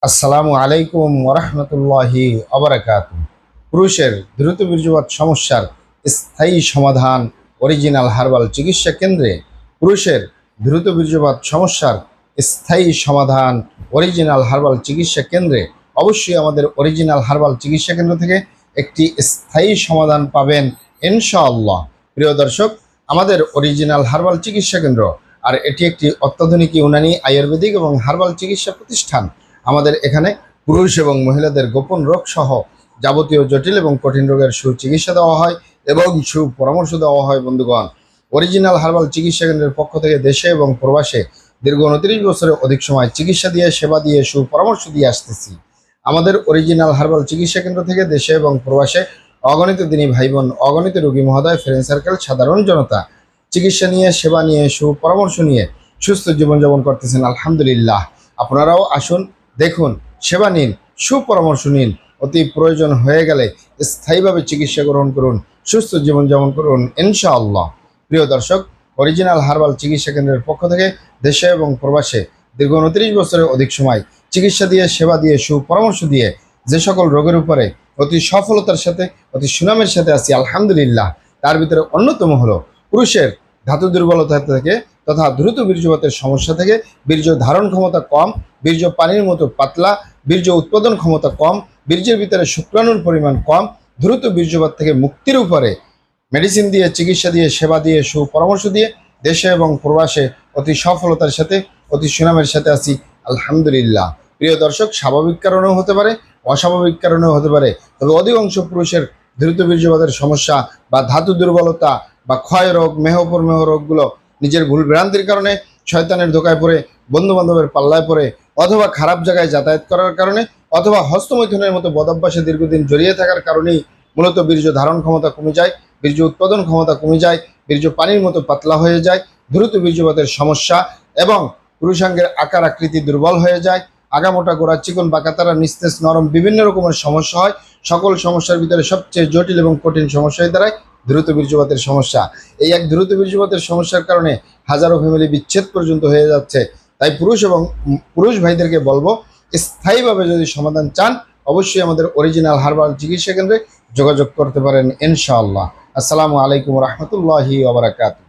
আসসালামু আলাইকুম ওরহমতুল্লাহি অবরাকাতু। পুরুষের দ্রুত বীর্যপাত সমস্যার স্থায়ী সমাধান অরিজিনাল হার্বাল চিকিৎসা কেন্দ্রে। পুরুষের দ্রুত বীর্যপাত সমস্যার স্থায়ী সমাধান অরিজিনাল হার্বাল চিকিৎসা কেন্দ্রে। অবশ্যই আমাদের অরিজিনাল হার্বাল চিকিৎসা কেন্দ্র থেকে একটি স্থায়ী সমাধান পাবেন ইনশাআল্লাহ। প্রিয় দর্শক, আমাদের অরিজিনাল হার্বাল চিকিৎসা কেন্দ্র আর এটি একটি অত্যাধুনিক ইউনানি আয়ুর্বেদিক এবং হার্বাল চিকিৎসা প্রতিষ্ঠান। আমাদের এখানে পুরুষ এবং মহিলাদের গোপন রোগ সহ যাবতীয় জটিল এবং কঠিন রোগের সুচিকিৎসা দেওয়া হয় এবং সুপরামর্শ দেওয়া হয়। বন্ধুগণ, অরিজিনাল হার্বাল চিকিৎসা কেন্দ্রের পক্ষ থেকে দেশে এবং প্রবাসে দীর্ঘ 29 বছরের অধিক সময় চিকিৎসা দিয়ে, সেবা দিয়ে, সুপরামর্শ দিয়ে আসতেছি। আমাদের অরিজিনাল হার্বাল চিকিৎসা কেন্দ্র থেকে দেশে এবং প্রবাসে অগণিত দিনী ভাই বোন, অগণিত রোগী মহোদয়, ফ্রেন্ড সার্কেল, সাধারণ জনতা চিকিৎসা নিয়ে, সেবা নিয়ে, সুপরামর্শ নিয়ে সুস্থ জীবনযাপন করতেছেন আলহামদুলিল্লাহ। আপনারাও আসুন, দেখুন, সেবা নিন, সুপরামর্শ নিন। অতি প্রয়োজন হয়ে গেলে স্থায়ীভাবে চিকিৎসা গ্রহণ করুন, সুস্থ জীবনযাপন করুন ইনশাআল্লাহ। প্রিয় দর্শক, অরিজিনাল হার্বাল চিকিৎসা কেন্দ্রের পক্ষ থেকে দেশে এবং প্রবাসে দীর্ঘ 29 বছরের অধিক সময় চিকিৎসা দিয়ে, সেবা দিয়ে, সুপরামর্শ দিয়ে যে সকল রোগের উপরে অতি সফলতার সাথে, অতি সুনামের সাথে আছি আলহামদুলিল্লাহ, তার ভিতরে অন্যতম হলো পুরুষের ধাতু দুর্বলতা থেকে তথা দ্রুত বীর্যপাতের সমস্যা থেকে, বীর্য ধারণ ক্ষমতা কম, বীর্য পানির মতো পাতলা, বীর্য উৎপাদন ক্ষমতা কম, বীর্যের ভিতরে শুক্রাণুর পরিমাণ কম, দ্রুত বীর্যপাত থেকে মুক্তির উপরে মেডিসিন দিয়ে, চিকিৎসা দিয়ে, সেবা দিয়ে, সুপরামর্শ দিয়ে দেশে এবং প্রবাসে অতি সফলতার সাথে, অতি সুনামের সাথে আছি আলহামদুলিল্লাহ। প্রিয় দর্শক, স্বাভাবিক কারণেও হতে পারে, অস্বাভাবিক কারণেও হতে পারে, তবে অধিকাংশ পুরুষের দ্রুত বীর্যপাতের সমস্যা বা ধাতু দুর্বলতা বা ক্ষয় রোগ, মেহপ্রমেহ রোগগুলো নিজের ভুল ভ্রান্তির কারণে, শয়তানের ধোকায় পড়ে, বন্ধু বান্ধবের পাল্লায় পড়ে, অথবা খারাপ জায়গায় যাতায়াত করার কারণে, অথবা হস্তমৈথুনের মতো বদভ্যাসে দীর্ঘদিন জড়িয়ে থাকার কারণেই মূলত বীর্য ধারণ ক্ষমতা কমে যায়, বীর্য উৎপাদন ক্ষমতা কমে যায়, বীর্য পানির মতো পাতলা হয়ে যায়, দ্রুত বীর্যপাতের সমস্যা এবং পুরুষাঙ্গের আকার আকৃতি দুর্বল হয়ে যায়, আগামোটা, গোড়া চিকন, বাঁকাতারা, নিস্তেজ, নরম বিভিন্ন রকমের সমস্যা হয়। সকল সমস্যার ভিতরে সবচেয়ে জটিল এবং কঠিন সমস্যায় দাঁড়ায় দ্রুত বীর্যপাতের সমস্যা। এই এক দ্রুত বীর্যপাতের সমস্যার কারণে হাজারো ফ্যামিলি বিচ্ছেদ পর্যন্ত হয়ে যাচ্ছে। তাই পুরুষ ভাইদেরকে বলবো, স্থায়ীভাবে যদি সমাধান চান অবশ্যই আমাদের অরিজিনাল হার্বাল চিকিৎসা কেন্দ্রে যোগাযোগ করতে পারেন ইনশাআল্লাহ। আসসালামু আলাইকুম রহমতুল্লাহি ওয়া বারাকাতুহু।